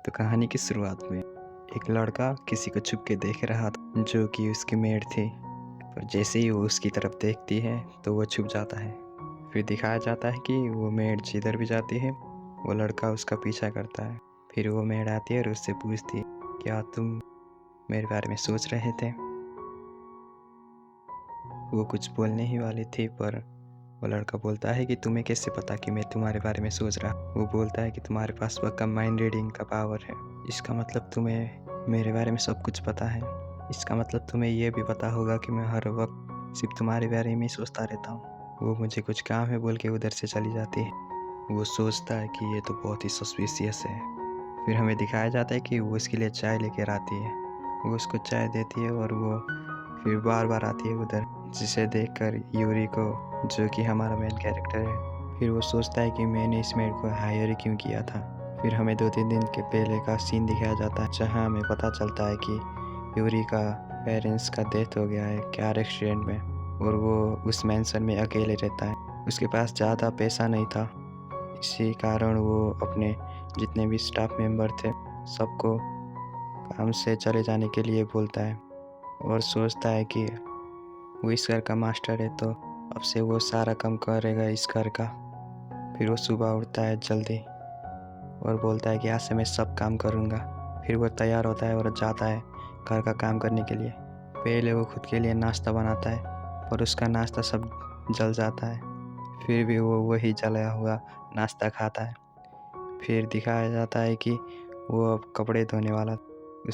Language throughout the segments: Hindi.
तो कहानी की शुरुआत में एक लड़का किसी को छुप के देख रहा था जो कि उसकी मेड थी। पर जैसे ही वो उसकी तरफ देखती है तो वो छुप जाता है। फिर दिखाया जाता है कि वो मेड जिधर भी जाती है वो लड़का उसका पीछा करता है। फिर वो मेड आती है और उससे पूछती है, क्या तुम मेरे बारे में सोच रहे थे? वो कुछ बोलने ही वाली थी पर वो लड़का बोलता है कि तुम्हें कैसे पता कि मैं तुम्हारे बारे में सोच रहा। वो बोलता है कि तुम्हारे पास वह कम माइंड रीडिंग का पावर है। इसका मतलब तुम्हें मेरे बारे में सब कुछ पता है। इसका मतलब तुम्हें ये भी पता होगा कि मैं हर वक्त सिर्फ तुम्हारे बारे में ही सोचता रहता हूँ। वो मुझे कुछ काम है बोल के उधर से चली जाती है। वो सोचता है कि ये तो बहुत ही सस्पिशियस है। फिर हमें दिखाया जाता है कि वो उसके लिए चाय लेकर आती है। वो उसको चाय देती है और वो फिर बार बार आती है उधर, जिसे देखकर यूरी को, जो कि हमारा मेन कैरेक्टर है, फिर वो सोचता है कि मैंने इस मेड को हायर क्यों किया था। फिर हमें 2-3 दिन के पहले का सीन दिखाया जाता है जहाँ हमें पता चलता है कि यूरी का पेरेंट्स का डेथ हो गया है कार एक्सीडेंट में और वो उस मैंसन में अकेले रहता है। उसके पास ज़्यादा पैसा नहीं था, इसी कारण वो अपने जितने भी स्टाफ मेंबर थे सबको काम से चले जाने के लिए बोलता है और सोचता है कि वो इस घर का मास्टर है तो अब से वो सारा काम करेगा इस घर का। फिर वो सुबह उठता है जल्दी और बोलता है कि आज से मैं सब काम करूँगा। फिर वो तैयार होता है और जाता है घर का काम करने के लिए। पहले वो खुद के लिए नाश्ता बनाता है पर उसका नाश्ता सब जल जाता है। फिर भी वो वही जला हुआ नाश्ता खाता है। फिर दिखाया जाता है कि वो अब कपड़े धोने वाला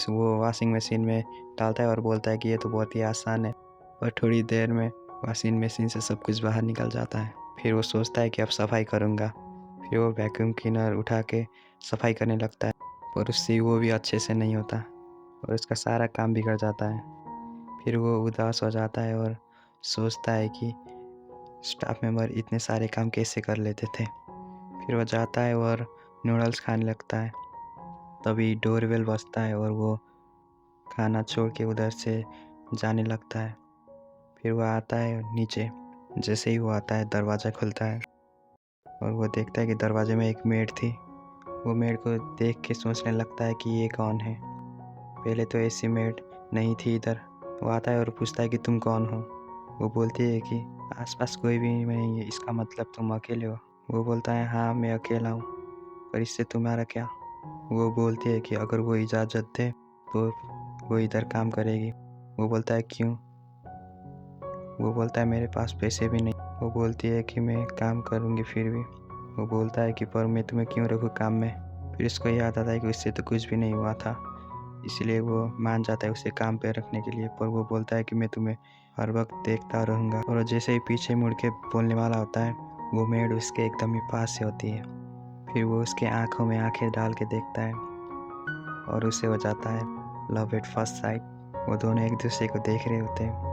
वो वॉशिंग मशीन में डालता है और बोलता है कि ये तो बहुत ही आसान है। और थोड़ी देर में वॉशिंग मशीन से सब कुछ बाहर निकल जाता है। फिर वो सोचता है कि अब सफाई करूँगा। फिर वो वैक्यूम क्लीनर उठा के सफाई करने लगता है पर उससे वो भी अच्छे से नहीं होता और उसका सारा काम बिगड़ जाता है। फिर वो उदास हो जाता है और सोचता है कि स्टाफ मेंबर इतने सारे काम कैसे कर लेते थे। फिर वो जाता है और नूडल्स खाने लगता है। तभी डोरबेल बजता है और वो खाना छोड़ के उधर से जाने लगता है। फिर वो आता है नीचे। जैसे ही वो आता है दरवाज़ा खुलता है और वो देखता है कि दरवाजे में एक मेड थी। वो मेड को देख के सोचने लगता है कि ये कौन है। पहले तो ऐसी मेड नहीं थी इधर। वो आता है और पूछता है कि तुम कौन हो। वो बोलती है कि आसपास कोई भी नहीं है, इसका मतलब तुम अकेले हो। वो बोलता है हाँ मैं अकेला हूँ, पर इससे तुम्हारा क्या। वो बोलती है कि अगर वो इजाज़त दे तो वो इधर काम करेगी। वो बोलता है क्यों। वो बोलता है मेरे पास पैसे भी नहीं। वो बोलती है कि मैं काम करूँगी फिर भी। वो बोलता है कि पर मैं तुम्हें क्यों रखूँ काम में। फिर उसको याद आता है कि उससे तो कुछ भी नहीं हुआ था, इसलिए वो मान जाता है उसे काम पे रखने के लिए। पर वो बोलता है कि मैं तुम्हें हर वक्त देखता रहूँगा। और जैसे ही पीछे मुड़ के बोलने वाला होता है वो मेड उसके एकदम ही पास से होती है। फिर वो उसके आँखों में आँखें डाल के देखता है और उसे हो जाता है लव एट फर्स्ट साइट। वो दोनों एक दूसरे को देख रहे होते हैं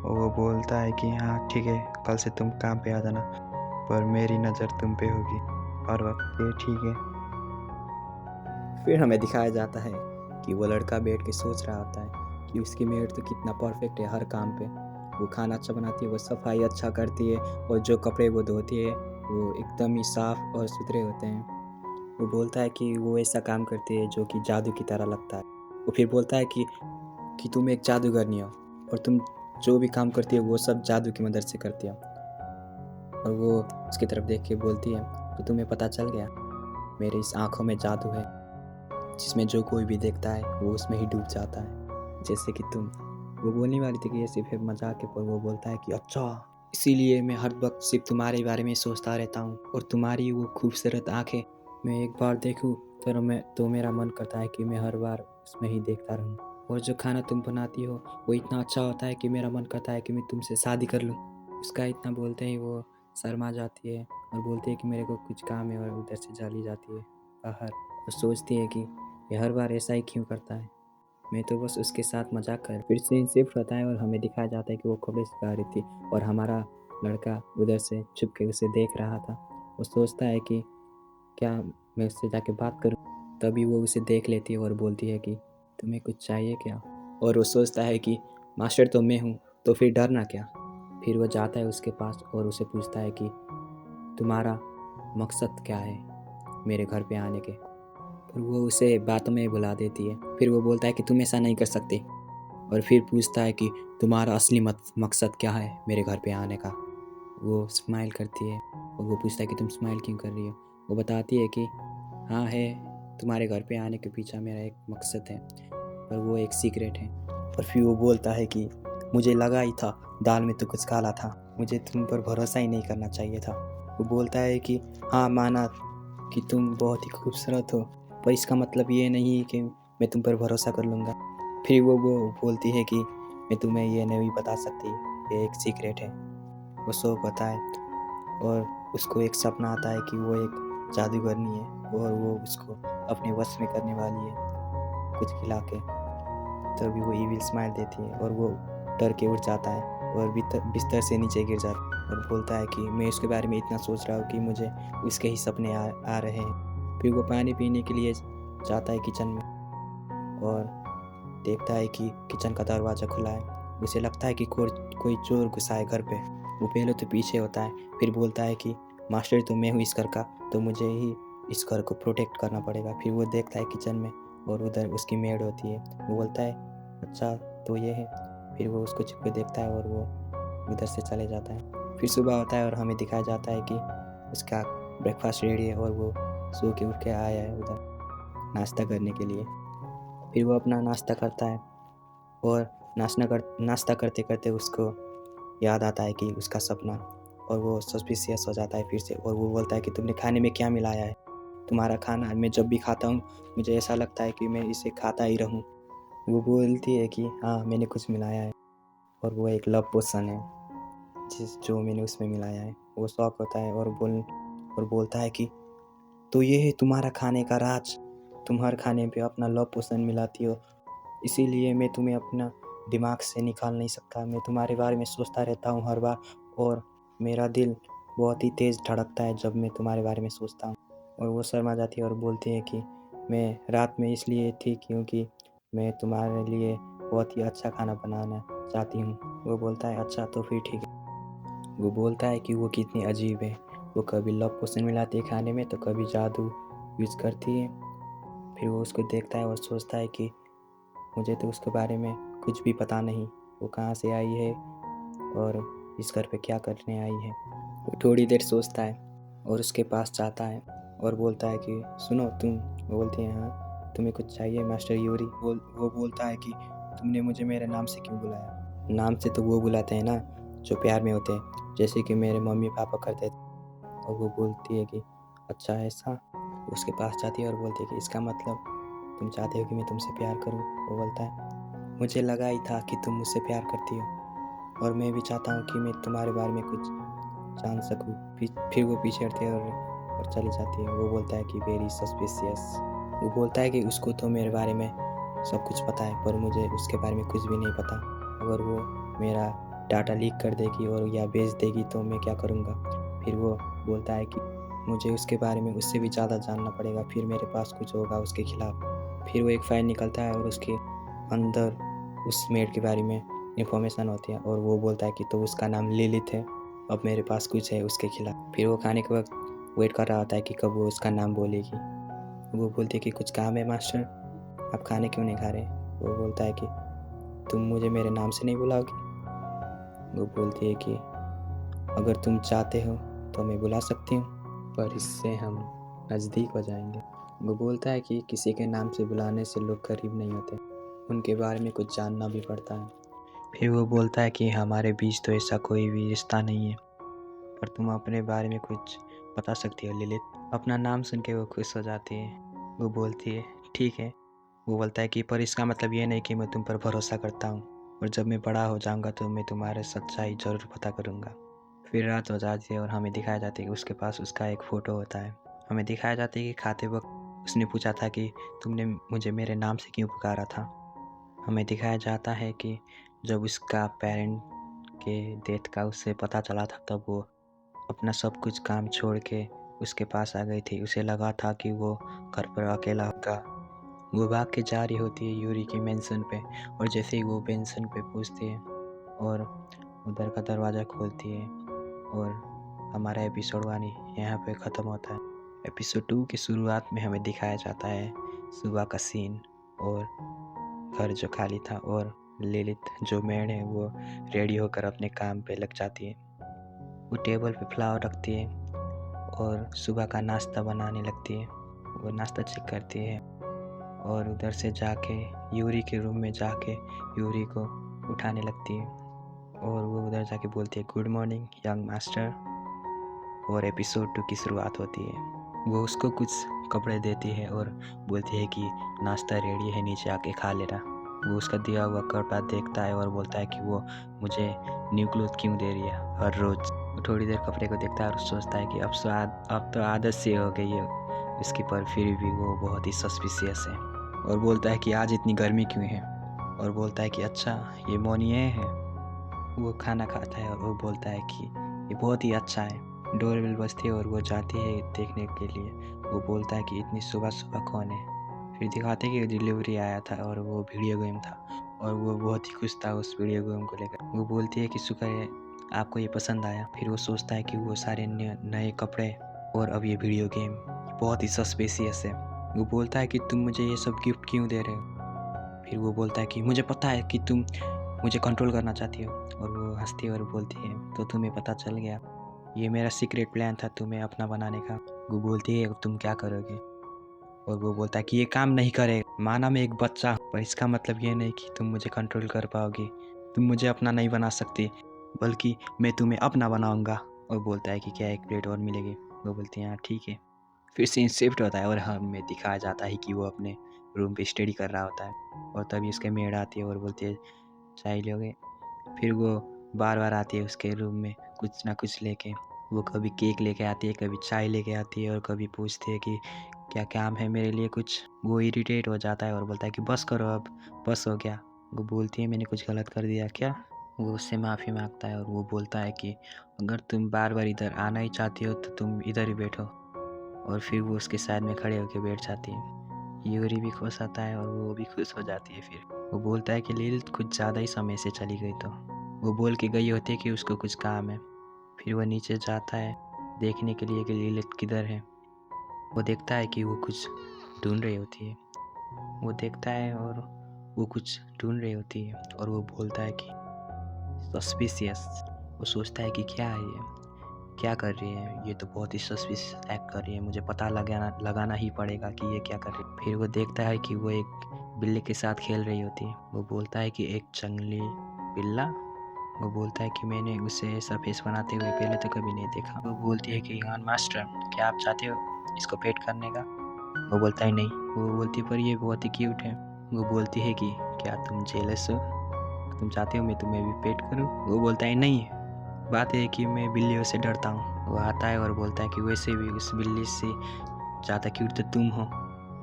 और वो बोलता है कि हाँ ठीक है, कल से तुम काम पे आ जाना, पर मेरी नज़र तुम पे होगी हर वक्त। ये ठीक है। फिर हमें दिखाया जाता है कि वो लड़का बैठ के सोच रहा होता है कि उसकी मेड तो कितना परफेक्ट है हर काम पे। वो खाना अच्छा बनाती है, वो सफाई अच्छा करती है और जो कपड़े वो धोती है वो एकदम ही साफ और सुथरे होते हैं। वो बोलता है कि वो ऐसा काम करती है जो कि जादू की तरह लगता है। वो फिर बोलता है कि तुम एक जादूगरनी हो और तुम जो भी काम करती है वो सब जादू की मदद से करती है। और वो उसकी तरफ देख के बोलती है तो तुम्हें पता चल गया, मेरे इस आँखों में जादू है जिसमें जो कोई भी देखता है वो उसमें ही डूब जाता है, जैसे कि तुम। वो बोलने वाली थी कि ये सिर्फ एक मजाक है पर वो बोलता है कि अच्छा, इसीलिए मैं हर वक्त सिर्फ तुम्हारे बारे में सोचता रहता हूँ और तुम्हारी वो खूबसूरत आँखें मैं एक बार देखूँ तो मेरा मन करता है कि मैं हर बार उसमें ही देखता रहूँ। और जो खाना तुम बनाती हो वो इतना अच्छा होता है कि मेरा मन करता है कि मैं तुमसे शादी कर लूँ। उसका इतना बोलते ही वो शर्मा जाती है और बोलती है कि मेरे को कुछ काम है और उधर से चली जाती है बाहर। और सोचती है कि ये हर बार ऐसा ही क्यों करता है, मैं तो बस उसके साथ मजाक कर। फिर सीन शिफ्ट होता है और हमें दिखाया जाता है कि वो कपड़े सुखा रही थी और हमारा लड़का उधर से छुप के उसे देख रहा था। वो सोचता है कि क्या मैं उससे जाके बात करूं। तभी वो उसे देख लेती है और बोलती है कि तुम्हें कुछ चाहिए क्या। और वो सोचता है कि मास्टर तो मैं हूँ तो फिर डरना क्या। फिर वो जाता है उसके पास और उसे पूछता है कि तुम्हारा मकसद क्या है मेरे घर पे आने के। पर वो उसे बातों में भुला देती है। फिर वो बोलता है कि तुम ऐसा नहीं कर सकते, और फिर पूछता है कि तुम्हारा असली मकसद क्या है मेरे घर पे आने का। वो स्माइल करती है और वो पूछता है कि तुम स्माइल क्यों कर रही हो। वो बताती है कि हाँ है, तुम्हारे घर पे आने के पीछे मेरा एक मकसद है, पर वो एक सीक्रेट है। और फिर वो बोलता है कि मुझे लगा ही था दाल में तो कुछ काला था, मुझे तुम पर भरोसा ही नहीं करना चाहिए था। वो बोलता है कि हाँ, माना कि तुम बहुत ही खूबसूरत हो, पर इसका मतलब ये नहीं कि मैं तुम पर भरोसा कर लूँगा। फिर वो बोलती है कि मैं तुम्हें ये नहीं बता सकती, ये एक सीक्रेट है। वो सब बताए और उसको एक सपना आता है कि वो एक जादूगरनी है और वो उसको अपने वश में करने वाली है कुछ खिला के। तभी वो इविल स्माइल देती है और वो डर के उठ जाता है और बिस्तर से नीचे गिर जाता है और बोलता है कि मैं उसके बारे में इतना सोच रहा हूँ कि मुझे उसके ही सपने आ रहे हैं। फिर वो पानी पीने के लिए जाता है किचन में और देखता है कि किचन का दरवाज़ा खुला है। उसे लगता है कि कोई चोर घुसा है घर पे। वो पहले तो पीछे होता है, फिर बोलता है कि मास्टर तो मैं हूँ इस घर का, तो मुझे ही इस घर को प्रोटेक्ट करना पड़ेगा। फिर वो देखता है किचन में और उधर उसकी मेड होती है। वो बोलता है अच्छा तो ये है। फिर वो उसको छुप के देखता है और वो उधर से चले जाता है। फिर सुबह होता है और हमें दिखाया जाता है कि उसका ब्रेकफास्ट रेडी है और वो सो के उठ के आया है उधर नाश्ता करने के लिए। फिर वो अपना नाश्ता करता है और नाश्ता करते करते उसको याद आता है कि उसका सपना, और वो सस्पिशियस हो जाता है फिर से। और वो बोलता है कि तुमने खाने में क्या मिलाया है? तुम्हारा खाना मैं जब भी खाता हूँ मुझे ऐसा लगता है कि मैं इसे खाता ही रहूँ। वो बोलती है कि हाँ, मैंने कुछ मिलाया है और वो एक लव पोशन है जो मैंने उसमें मिलाया है। वो शॉक होता है और बोलता है कि तो ये है तुम्हारा खाने का राज, तुम हर खाने पे अपना लव पोशन मिलाती हो, इसीलिए मैं तुम्हें अपना दिमाग से निकाल नहीं सकता। मैं तुम्हारे बारे में सोचता रहता हूँ हर बार, और मेरा दिल बहुत ही तेज़ धड़कता है जब मैं तुम्हारे बारे में सोचता हूँ। और वो शर्मा जाती है और बोलती है कि मैं रात में इसलिए थी क्योंकि मैं तुम्हारे लिए बहुत ही अच्छा खाना बनाना चाहती हूँ। वो बोलता है अच्छा तो फिर ठीक है। वो बोलता है कि वो कितनी अजीब है, वो कभी लव पोशन मिलाती है खाने में तो कभी जादू यूज़ करती है। फिर वो उसको देखता है और सोचता है कि मुझे तो उसके बारे में कुछ भी पता नहीं, वो कहाँ से आई है और इस घर पे क्या करने आई है। वो थोड़ी देर सोचता है और उसके पास जाता है और बोलता है कि सुनो तुम। वो बोलती है हाँ, तुम्हें कुछ चाहिए मास्टर यूरी? वो बोलता है कि तुमने मुझे मेरे नाम से क्यों बुलाया? नाम से तो वो बुलाते हैं ना जो प्यार में होते हैं, जैसे कि मेरे मम्मी पापा करते थे। और वो बोलती है कि अच्छा ऐसा। उसके पास जाती है और बोलती है कि इसका मतलब तुम चाहते हो कि मैं तुमसे प्यार करूं? वो बोलता है मुझे लगा ही था कि तुम मुझसे प्यार करती हो और मैं भी चाहता हूँ कि मैं तुम्हारे बारे में कुछ जान सकूँ। फिर वो पीछे हटती है और चली जाती है। वो बोलता है कि वेरी सस्पिशियस। वो बोलता है कि उसको तो मेरे बारे में सब कुछ पता है, पर मुझे उसके बारे में कुछ भी नहीं पता। अगर वो मेरा डाटा लीक कर देगी और या बेच देगी तो मैं क्या करूँगा? फिर वो बोलता है कि मुझे उसके बारे में उससे भी ज़्यादा जानना पड़ेगा, फिर मेरे पास कुछ होगा उसके खिलाफ। फिर वो एक फ़ाइल निकलता है और उसके अंदर उस मेड के बारे में इंफॉर्मेशन होती है और वो बोलता है कि तो उसका नाम लिलित है, अब मेरे पास कुछ है उसके खिलाफ। फिर वो खाने के वक्त वेट कर रहा होता है कि कब वो उसका नाम बोलेगी। वो बोलती है कि कुछ काम है मास्टर, आप खाने क्यों नहीं खा रहे? वो बोलता है कि तुम मुझे मेरे नाम से नहीं बुलाओगे? वो बोलती है कि अगर तुम चाहते हो तो मैं बुला सकती हूँ, पर इससे हम नज़दीक हो जाएंगे। वो बोलता है कि किसी के नाम से बुलाने से लोग करीब नहीं होते, उनके बारे में कुछ जानना भी पड़ता है। फिर वो बोलता है कि हमारे बीच तो ऐसा कोई भी रिश्ता नहीं है, पर तुम अपने बारे में कुछ बता सकती हो लिलित? अपना नाम सुन के वो खुश हो जाती है। वो बोलती है ठीक है। वो बोलता है कि पर इसका मतलब ये नहीं कि मैं तुम पर भरोसा करता हूँ, और जब मैं बड़ा हो जाऊँगा तो मैं तुम्हारे सच्चाई ज़रूर पता करूँगा। फिर रात हो जाती है और हमें दिखाया जाता है कि उसके पास उसका एक फ़ोटो होता है। हमें दिखाया जाता है कि खाते वक्त उसने पूछा था कि तुमने मुझे मेरे नाम से क्यों पुकारा था। हमें दिखाया जाता है कि जब उसका पेरेंट के डेथ का उसे पता चला था तब वो अपना सब कुछ काम छोड़ के उसके पास आ गई थी। उसे लगा था कि वो घर पर अकेला होगा। वो भाग के जा रही होती है यूरी के मेंशन पे, और जैसे ही वो मेंशन पे पहुंचती है और उधर का दरवाज़ा खोलती है और हमारा एपिसोड 1 यहाँ पे ख़त्म होता है। एपिसोड 2 की शुरुआत में हमें दिखाया जाता है सुबह का सीन और घर जो खाली था और लिलित जो मेड है वो रेडी होकर अपने काम पे लग जाती है। वो टेबल पे फ्लावर रखती है और सुबह का नाश्ता बनाने लगती है। वो नाश्ता चेक करती है और उधर से जाके यूरी के रूम में जाके यूरी को उठाने लगती है और वो उधर जाके बोलती है गुड मॉर्निंग यंग मास्टर। और एपिसोड 2 की शुरुआत होती है। वो उसको कुछ कपड़े देती है और बोलती है कि नाश्ता रेडी है, नीचे आके खा लेना। वो उसका दिया हुआ कपड़ा देखता है और बोलता है कि वो मुझे न्यू क्लोथ क्यों दे रही है हर रोज़। वो थोड़ी देर कपड़े को देखता है और सोचता है कि अब तो आदत से हो गई है उसकी, पर फिर भी वो बहुत ही सस्पिशियस है और बोलता है कि आज इतनी गर्मी क्यों है और बोलता है कि अच्छा ये मोनिए है। वो खाना खाता है और वो बोलता है कि ये बहुत ही अच्छा है। डोरबेल बजती है और वो जाती है देखने के लिए। वो बोलता है कि इतनी सुबह सुबह कौन है। फिर दिखाते हैं कि डिलीवरी आया था और वो वीडियो गेम था और वो बहुत ही खुश था उस वीडियो गेम को लेकर। वो बोलती है कि शुक्र है आपको ये पसंद आया। फिर वो सोचता है कि वो सारे नए कपड़े और अब ये वीडियो गेम बहुत ही सस्पेशियस है। वो बोलता है कि तुम मुझे ये सब गिफ्ट क्यों दे रहे हो। फिर वो बोलता है कि मुझे पता है कि तुम मुझे कंट्रोल करना चाहती हो। और वो हंसती है और बोलती है तो तुम्हें पता चल गया, ये मेरा सीक्रेट प्लान था तुम्हें अपना बनाने का। वो बोलती है तुम क्या करोगे और वो बोलता है कि ये काम नहीं करेगा। माना मैं एक बच्चा हूँ, पर इसका मतलब ये नहीं कि तुम मुझे कंट्रोल कर पाओगी। तुम मुझे अपना नहीं बना सकती, बल्कि मैं तुम्हें अपना बनाऊंगा। और बोलता है कि क्या एक प्लेट और मिलेगी। वो बोलती है हाँ ठीक है। फिर सीन शिफ्ट होता है और हमें दिखाया जाता है कि वो अपने रूम पे स्टडी कर रहा होता है और तभी उसके मेड आती है और बोलती है चाय लोगे। फिर वो बार बार आती है उसके रूम में कुछ ना कुछ लेके। वो कभी केक लेके आती है, कभी चाय लेके आती है और कभी पूछती है कि क्या काम है मेरे लिए कुछ। वो इरिटेट हो जाता है और बोलता है कि बस करो अब, बस हो गया। वो बोलती है मैंने कुछ गलत कर दिया क्या। वो उससे माफ़ी मांगता है और वो बोलता है कि अगर तुम बार बार इधर आना ही चाहती हो तो तुम इधर ही बैठो। और फिर वो उसके साइड में खड़े होकर बैठ जाती है। यूरी भी खुश आता है और वो भी खुश हो जाती है। फिर वो बोलता है कि लिलित कुछ ज़्यादा ही समय से चली गई। तो वो बोल के गई होती है कि उसको कुछ काम है। फिर वह नीचे जाता है देखने के लिए कि लिलित किधर है। वो देखता है कि वो कुछ ढूंढ रही होती है। वो देखता है और वो कुछ ढूंढ रही होती है और वो बोलता है कि सस्पिशियस। वो सोचता है कि क्या है ये, क्या कर रही है, ये तो बहुत ही सस्पिशियस एक्ट कर रही है, मुझे पता लगाना ही पड़ेगा कि ये क्या कर रही है। फिर वो देखता है कि वो एक बिल्ली के साथ खेल रही होती है। वो बोलता है कि एक जंगली बिल्ला। वो बोलता है कि मैंने उसे ऐसा फेस बनाते हुए पहले तो कभी नहीं देखा। वो बोलती है कि यान मास्टर क्या आप चाहते हो इसको पेट करने का। वो बोलता है नहीं। वो बोलती है पर ये बहुत ही क्यूट है। वो बोलती है कि क्या तुम जेलस हो, तुम चाहते हो मैं तुम्हें भी पेट करूं। वो बोलता है नहीं, बात है कि मैं बिल्लियों से डरता हूँ। वो आता है और बोलता है कि वैसे भी उस बिल्ली से ज़्यादा क्यूट तो तुम हो।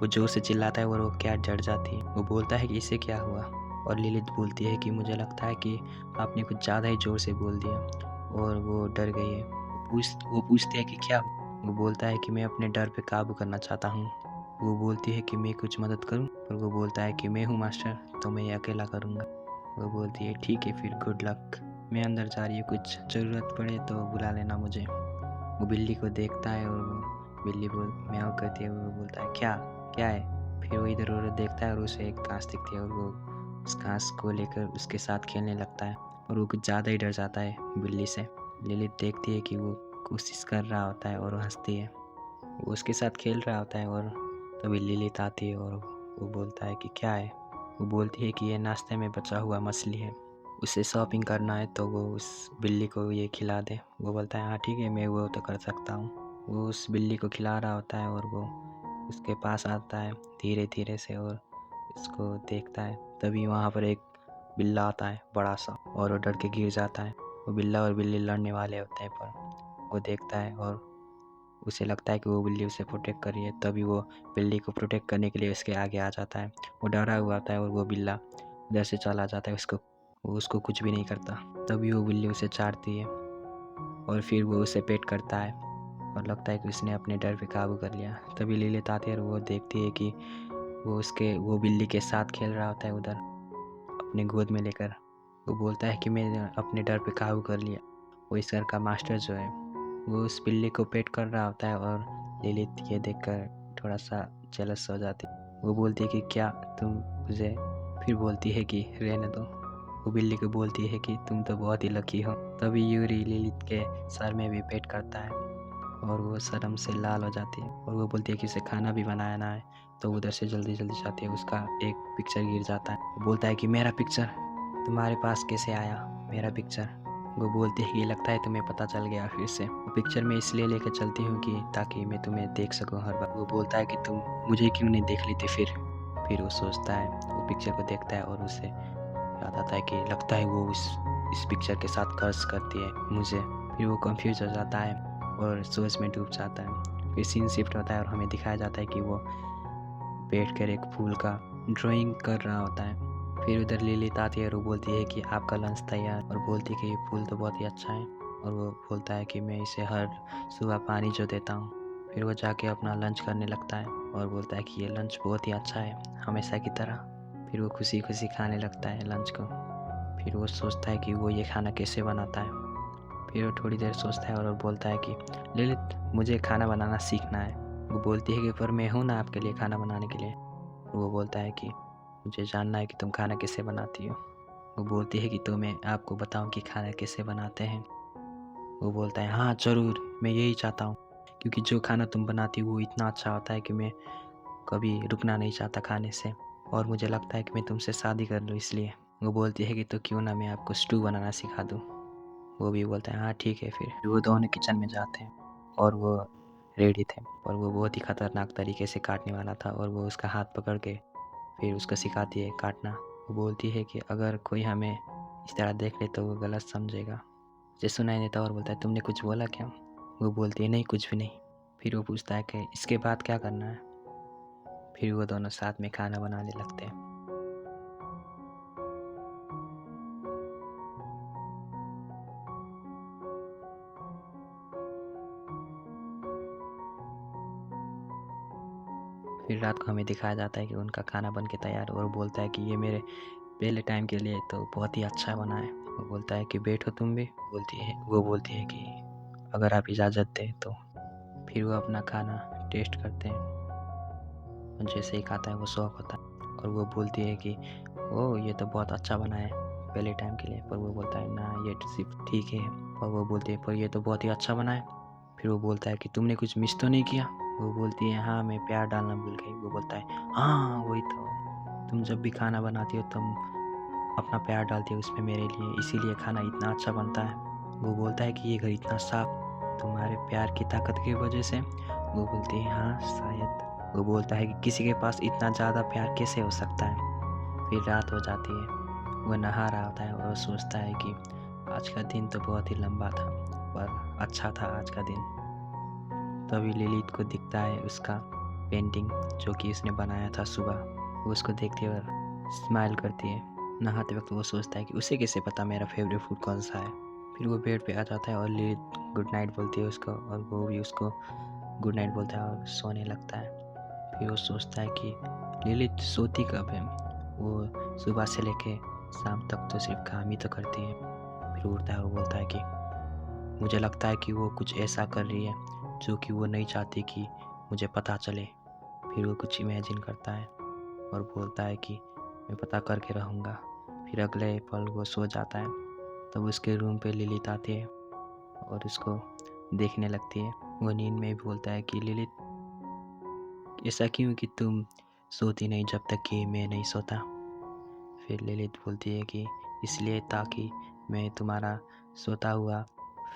वो जोर से चिल्लाता है और वो कैट डर जाती है। वो बोलता है कि इसे क्या हुआ। और लिलित बोलती है कि मुझे लगता है कि आपने कुछ ज़्यादा ही ज़ोर से बोल दिया और वो डर गई है। वो पूछते हैं कि क्या हुआ? वो बोलता है कि मैं अपने डर पे काबू करना चाहता हूँ। वो बोलती है कि मैं कुछ मदद करूँ। और वो बोलता है कि मैं हूँ मास्टर, तो मैं ये अकेला करूँगा। वो बोलती है ठीक है फिर गुड लक, मैं अंदर जा रही हूँ, कुछ ज़रूरत पड़े तो बुला लेना मुझे। वो बिल्ली को देखता है और वो बिल्ली म्याऊं करती है। वो बोलता है क्या क्या है। फिर वो इधर उधर देखता है और उसे एक घास दिखती है और वो उस घास को लेकर उसके साथ खेलने लगता है और वो कुछ ज़्यादा ही डर जाता है बिल्ली से। लिलित देखती है कि वो कोशिश कर रहा होता है और वो हंसती है। वो उसके साथ खेल रहा होता है और तभी लिलित आती है और वो बोलता है कि क्या है। वो बोलती है कि ये नाश्ते में बचा हुआ मछली है, उसे शॉपिंग करना है तो वो उस बिल्ली को ये खिला दे। वो बोलता है हाँ ठीक है मैं वो तो कर सकता हूँ। वो उस बिल्ली को खिला रहा होता है और वो उसके पास आता है धीरे धीरे से और इसको देखता है। तभी वहाँ पर एक बिल्ला आता है बड़ा सा और वो डर के गिर जाता है। वो बिल्ला और बिल्ली लड़ने वाले होते हैं पर वो देखता है और उसे लगता है कि वो बिल्ली उसे प्रोटेक्ट कर रही है। तभी वो बिल्ली को प्रोटेक्ट करने के लिए उसके आगे आ जाता है। वो डरा हुआ आता है और वो बिल्ला उधर से चला जाता है, वो उसको कुछ भी नहीं करता। तभी वो बिल्ली उसे चाटती है और फिर वो उसे पेट करता है और लगता है कि उसने अपने डर पे काबू कर लिया। तभी लिलित आती है और वो देखती है कि वो बिल्ली के साथ खेल रहा होता है उधर अपने गोद में लेकर। वो बोलता है कि मैंने अपने डर पे काबू कर लिया। वो इस घर का मास्टर जो है वो उस बिल्ली को पेट कर रहा होता है और लिलित ये देखकर थोड़ा सा जेलस हो जाती है। वो बोलती है कि क्या तुम मुझे, फिर बोलती है कि रहने दो। वो बिल्ली को बोलती है कि तुम तो बहुत ही लकी हो। तभी यूरी लिलित के सर में भी पेट करता है और वो शर्म से लाल हो जाती है और वो बोलती है कि उसे खाना भी बनाना है। तो उधर से जल्दी जल्दी जाती है, उसका एक पिक्चर गिर जाता है। वो बोलता है कि मेरा पिक्चर तुम्हारे पास कैसे आया, मेरा पिक्चर। वो बोलती है कि लगता है तुम्हें पता चल गया फिर से। वो पिक्चर में इसलिए लेकर चलती हूँ कि ताकि मैं तुम्हें देख सकूँ हर बार। वो बोलता है कि तुम मुझे क्यों नहीं देख लेती फिर वो सोचता है, वो पिक्चर को देखता है और उसे याद आता है कि लगता है वो इस पिक्चर के साथ कर्ज करती है मुझे। फिर वो कंफ्यूज हो जाता है और सोच में डूब जाता है। फिर सीन शिफ्ट होता है और हमें दिखाया जाता है कि वो बैठकर एक फूल का ड्राइंग कर रहा होता है। फिर उधर लिलित आती है और वो बोलती है कि आपका लंच तैयार, और बोलती है कि ये फूल तो बहुत ही अच्छा है। और वो बोलता है कि मैं इसे हर सुबह पानी जो देता हूँ। फिर वो जाके अपना लंच करने लगता है और बोलता है कि ये लंच बहुत ही अच्छा है हमेशा की तरह। फिर वो खुशी खुशी खाने लगता है लंच को। फिर वो सोचता है कि वो ये खाना कैसे बनाता है। फिर वो थोड़ी देर सोचता है और बोलता है कि लिलित मुझे खाना बनाना सीखना है। वो बोलती है कि पर मैं हूँ ना आपके लिए खाना बनाने के लिए। वो बोलता है कि मुझे जानना है कि तुम खाना कैसे बनाती हो। वो बोलती है कि तो मैं आपको बताऊं कि खाना कैसे बनाते हैं। वो बोलता है हाँ ज़रूर, मैं यही चाहता हूँ, क्योंकि जो खाना तुम बनाती हो वो इतना अच्छा होता है कि मैं कभी रुकना नहीं चाहता खाने से, और मुझे लगता है कि मैं तुमसे शादी कर लूँ इसलिए। वो बोलती है कि तो क्यों ना मैं आपको स्टू बनाना सिखा दूँ। वो भी बोलता है हाँ ठीक है। फिर वो दोनों किचन में जाते हैं और वो रेडी थे और वो बहुत ही खतरनाक तरीके से काटने वाला था और वो उसका हाथ पकड़ के फिर उसको सिखाती है काटना। वो बोलती है कि अगर कोई हमें इस तरह देख ले तो वो गलत समझेगा। मुझे सुनाई देता और बोलता है तुमने कुछ बोला क्या? वो बोलती है नहीं कुछ भी नहीं। फिर वो पूछता है कि इसके बाद क्या करना है? फिर वो दोनों साथ में खाना बनाने लगते हैं। फिर रात को हमें दिखाया जाता है कि उनका खाना बन के तैयार, और वो बोलता है कि ये मेरे पहले टाइम के लिए तो बहुत ही अच्छा बना है। वो बोलता है कि बैठो तुम भी। वो बोलती है कि अगर आप इजाज़त दें तो। फिर वो अपना खाना टेस्ट करते हैं और जैसे ही खाता है वो शौक होता है और वो बोलती है कि ओह ये तो बहुत अच्छा बना है पहले टाइम के लिए। पर वो बोलता है ना ये तो सिर्फ ठीक है। और वो बोलती है पर ये तो बहुत ही अच्छा बना है। फिर वो बोलता है कि तुमने कुछ मिस तो नहीं किया? वो बोलती है हाँ मैं प्यार डालना भूल गई। वो बोलता है हाँ वही तो, तुम जब भी खाना बनाती हो तुम अपना प्यार डालती हो उसमें मेरे लिए, इसीलिए खाना इतना अच्छा बनता है। वो बोलता है कि ये घर इतना साफ तुम्हारे प्यार की ताकत की वजह से? वो बोलती है हाँ शायद। वो बोलता है कि किसी के पास इतना ज़्यादा प्यार कैसे हो सकता है? फिर रात हो जाती है, वो नहा रहा होता है और वो सोचता है कि आज का दिन तो बहुत ही लंबा था पर अच्छा था आज का दिन। तभी लिलित को दिखता है उसका पेंटिंग जो कि उसने बनाया था सुबह। वो उसको देखती है और स्माइल करती है। नहाते वक्त वो सोचता है कि उसे कैसे पता मेरा फेवरेट फूड कौन सा है। फिर वो बेड पे आ जाता है और लिलित गुड नाइट बोलती है उसको और वो भी उसको गुड नाइट बोलता है और सोने लगता है। फिर वो सोचता है कि लिलित सोती कब है? वो सुबह से लेके शाम तक तो सिर्फ काम ही तो करती है। फिर उठता है और बोलता है कि मुझे लगता है कि वो कुछ ऐसा कर रही है जो कि वो नहीं चाहती कि मुझे पता चले। फिर वो कुछ इमेजिन करता है और बोलता है कि मैं पता करके रहूँगा। फिर अगले पल वो सो जाता है। तब उसके रूम पे लिलित आती है और उसको देखने लगती है। वो नींद में भी बोलता है कि लिलित ऐसा क्यों कि तुम सोती नहीं जब तक कि मैं नहीं सोता? फिर लिलित बोलती है कि इसलिए ताकि मैं तुम्हारा सोता हुआ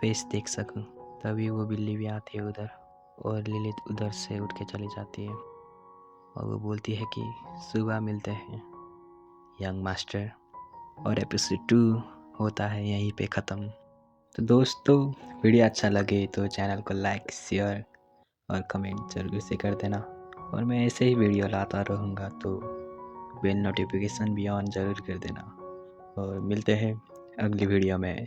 फेस देख सकूं। तभी वो बिल्ली भी आती है उधर और लिलित उधर से उठ के चली जाती है और वो बोलती है कि सुबह मिलते हैं यंग मास्टर। और एपिसोड 2 होता है यहीं पे ख़त्म। तो दोस्तों वीडियो अच्छा लगे तो चैनल को लाइक शेयर और कमेंट जरूर से कर देना, और मैं ऐसे ही वीडियो लाता रहूँगा तो बेल नोटिफिकेशन भी ऑन ज़रूर कर देना। और मिलते हैं अगली वीडियो में।